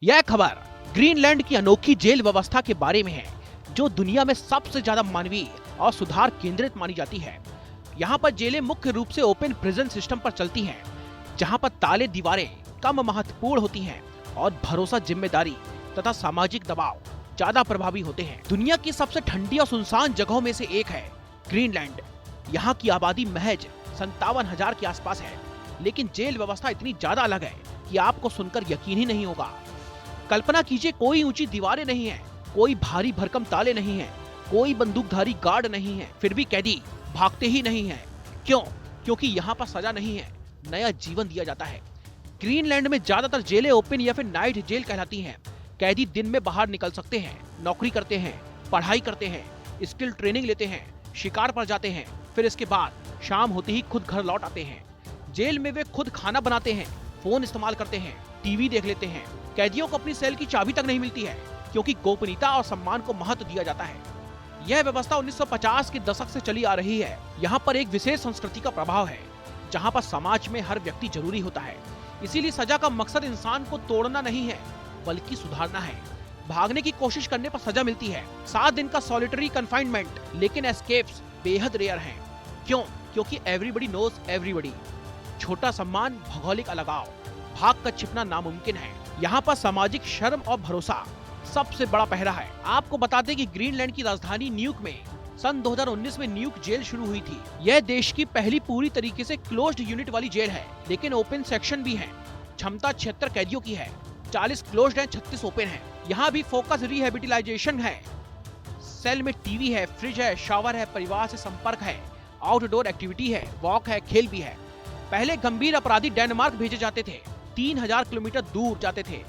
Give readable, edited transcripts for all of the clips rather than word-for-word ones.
यह खबर ग्रीनलैंड की अनोखी जेल व्यवस्था के बारे में है, जो दुनिया में सबसे ज्यादा मानवीय और सुधार केंद्रित मानी जाती है। यहाँ पर जेलें मुख्य रूप से ओपन प्रिजन सिस्टम पर चलती हैं, जहाँ पर ताले दीवारें कम महत्वपूर्ण होती हैं और भरोसा, जिम्मेदारी तथा सामाजिक दबाव ज्यादा प्रभावी होते हैं। दुनिया की सबसे ठंडी और सुनसान जगहों में से एक है ग्रीनलैंड। यहाँ की आबादी महज 57,000 के आसपास है, लेकिन जेल व्यवस्था इतनी ज्यादा अलग है कि आपको सुनकर यकीन ही नहीं होगा। कल्पना कीजिए, कोई ऊंची दीवारें नहीं है, कोई भारी भरकम ताले नहीं है, कोई बंदूकधारी गार्ड नहीं है, फिर भी कैदी भागते ही नहीं है। क्यों? क्योंकि यहाँ पर सजा नहीं है, नया जीवन दिया जाता है। ग्रीनलैंड में ज्यादातर जेलें ओपन या फिर नाइट जेल कहलाती हैं। कैदी दिन में बाहर निकल सकते हैं, नौकरी करते हैं, पढ़ाई करते हैं, स्किल ट्रेनिंग लेते हैं, शिकार पर जाते हैं, फिर इसके बाद शाम होते ही खुद घर लौट आते हैं। जेल में वे खुद खाना बनाते हैं, फोन इस्तेमाल करते हैं, टीवी देख लेते हैं। कैदियों को अपनी सेल की चाबी तक नहीं मिलती है, क्योंकि गोपनीयता और सम्मान को महत्व दिया जाता है। यह व्यवस्था 1950 के दशक से चली आ रही है। यहाँ पर एक विशेष संस्कृति का प्रभाव है, जहाँ पर समाज में हर व्यक्ति जरूरी होता है। इसीलिए सजा का मकसद इंसान को तोड़ना नहीं है, बल्कि सुधारना है। भागने की कोशिश करने पर सजा मिलती है, 7 दिन का सॉलिटरी कन्फाइनमेंट, लेकिन एस्केप्स बेहद रेयर हैं। क्यों? क्योंकि एवरीबडी नोज एवरीबडी। छोटा सम्मान, भौगोलिक अलगाव, भाग कर छिपना नामुमकिन है। यहाँ पर सामाजिक शर्म और भरोसा सबसे बड़ा पहरा है। आपको बता दें कि ग्रीनलैंड की राजधानी न्यूक में सन 2019 में न्यूक जेल शुरू हुई थी। यह देश की पहली पूरी तरीके से क्लोज्ड यूनिट वाली जेल है, लेकिन ओपन सेक्शन भी है। क्षमता 76 कैदियों की है, 40 क्लोज्ड है, 36 ओपन है। यहाँ भी फोकस रिहेबिलिटेशन है। सेल में टीवी है, फ्रिज है, शावर है, परिवार से संपर्क है, आउटडोर एक्टिविटी है, वॉक है, खेल भी है। पहले गंभीर अपराधी डेनमार्क भेजे जाते थे, 3000 किलोमीटर दूर जाते थे,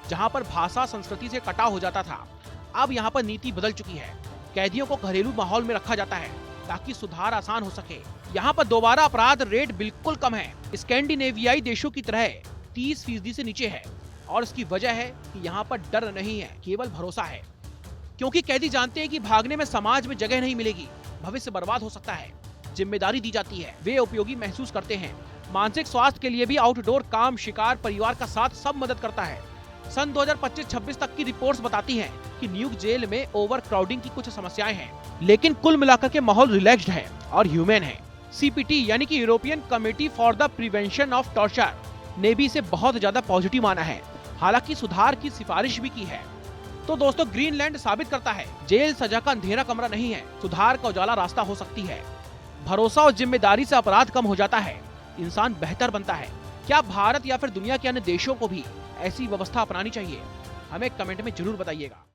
जहां पर भाषा संस्कृति से कटाव हो जाता था। अब यहां पर नीति बदल चुकी है। कैदियों को घरेलू माहौल में रखा जाता है ताकि सुधार आसान हो सके। यहां पर दोबारा अपराध रेट बिल्कुल कम है, स्कैंडिनेवियाई देशों की तरह 30% से नीचे है। और इसकी वजह है कि यहाँ पर डर नहीं है, केवल भरोसा है। क्योंकि कैदी जानते हैं कि भागने में समाज में जगह नहीं मिलेगी, भविष्य बर्बाद हो सकता है। जिम्मेदारी दी जाती है, वे उपयोगी महसूस करते हैं। मानसिक स्वास्थ्य के लिए भी आउटडोर काम, शिकार, परिवार का साथ सब मदद करता है। सन 2025-26 तक की रिपोर्ट्स बताती हैं कि न्यूक जेल में ओवर क्राउडिंग की कुछ समस्याएं हैं, लेकिन कुल मिलाकर के माहौल रिलैक्स्ड है और ह्यूमन है। CPT यानी कि European committee for the prevention of torture ने भी इसे बहुत ज्यादा पॉजिटिव माना है, हालांकि सुधार की सिफारिश भी की है। तो दोस्तों, ग्रीनलैंड साबित करता है जेल सजा का अंधेरा कमरा नहीं है, सुधार का उजाला रास्ता हो सकती है। भरोसा और जिम्मेदारी से अपराध कम हो जाता है, इंसान बेहतर बनता है। क्या भारत या फिर दुनिया के अन्य देशों को भी ऐसी व्यवस्था अपनानी चाहिए? हमें कमेंट में जरूर बताइएगा।